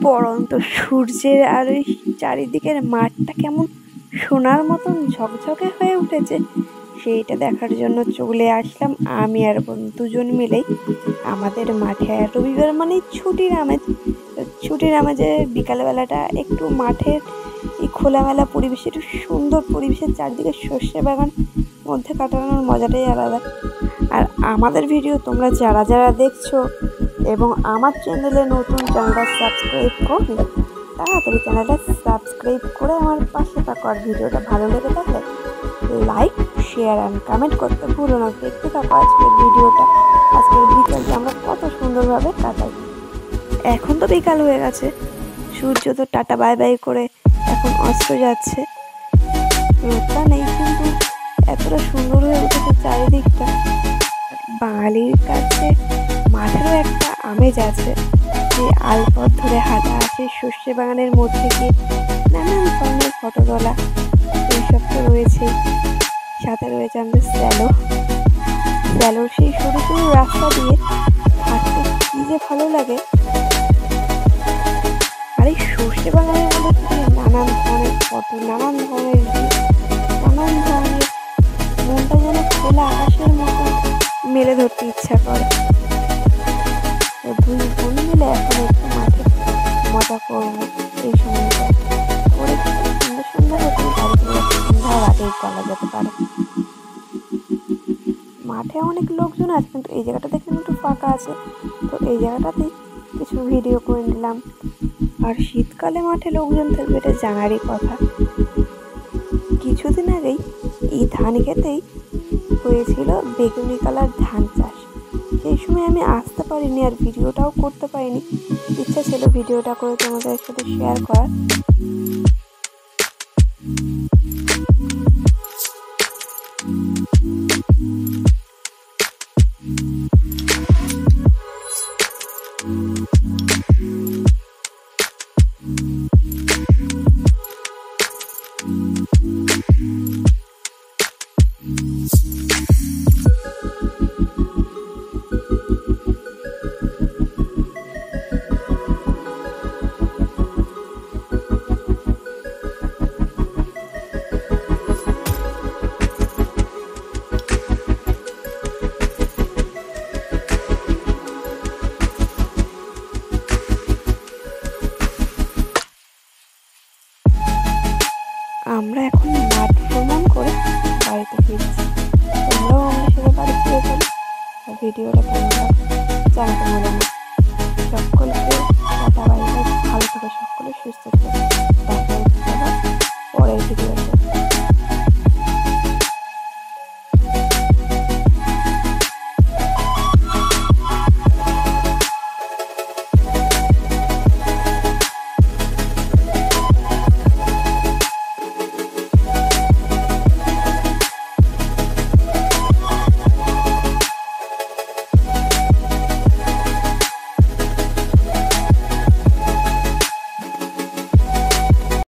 পড়ন্ত সূর্যের আর ওই চারিদিকের মাঠটা কেমন সোনার মতন ঝকঝকে হয়ে উঠেছে, সেইটা দেখার জন্য চলে আসলাম আমি আর বোন দুজন মিলেই আমাদের মাঠে। আর রবিবার মানেই ছুটির আমেজে বিকালবেলাটা একটু মাঠের এই খোলামেলা পরিবেশে, একটু সুন্দর পরিবেশের চারদিকে সর্ষে বাগান মধ্যে কাটানোর মজাটাই আলাদা। আর আমাদের ভিডিও তোমরা যারা যারা দেখছো এবং আমার চ্যানেলে নতুন, চ্যানেলটা সাবস্ক্রাইব করো, তাড়াতাড়ি চ্যানেলটা সাবস্ক্রাইব করে আমার পাশে থাকো। আর ভিডিওটা ভালো লেগে থাকলে লাইক, শেয়ার অ্যান্ড কমেন্ট করতে ভুলো না। দেখতে থাকো আজকের ভিডিওটা। আজকের বিকালটা আমরা কত সুন্দরভাবে কাটাই। এখন তো বিকাল হয়ে গেছে, সূর্য তো টাটা বাই বাই করে এখন অস্ত যাচ্ছে। রোদটা নেই, কিন্তু এতটা সুন্দর হয়ে উঠেছে চারিদিকটা। বাঙালির কাছে মাঠেরও একটা আমেজ আছে, যে আলপথ ধরে হাঁটা আছে সর্ষে বাগানের মধ্যে গিয়ে নানান ধরনের ফটো তোলা, এইসব তো রয়েছেই। সাথে রয়েছে আমাদের স্যালোর সেই সরু সরু রাস্তা দিয়ে হাঁটতে কি যে ভালো লাগে। আর এই সর্ষে বাগানের মধ্যে নানান ধরনের ফটো, নানান ধরনের মনটা যেন খোলা আকাশের মতো মেলে ধরতে ইচ্ছা করে। দুই বোন মিলে এখন একটু মাঠে মজা করবো। এই সময়টা করে সুন্দর সুন্দর হচ্ছে, বাড়িগুলো সন্ধ্যার আগেই করা যেতে পারে। মাঠে অনেক লোকজন আছে, কিন্তু এই জায়গাটা দেখলাম একটু ফাঁকা আছে, তো এই জায়গাটাতেই কিছু ভিডিও করে নিলাম। আর শীতকালে মাঠে লোকজন থাকবে এটা জানারই কথা। কিছুদিন আগেই এই ধান খেতেই হয়েছিল বেগুনি কালার ধান চাষ। সেই সময় আমি আসতে পারিনি আর ভিডিওটাও করতে পারিনি। ইচ্ছা ছিল ভিডিওটা করে তোমাদের সাথে শেয়ার করার। আমরা এখন মাঠ ভ্রমণ করে বাড়িতে ফিরছি। তোমরাও আমাদের সাথে বাড়ি ফিরে চলো। ভিডিওটা কেমন জানাতে ভুলো না।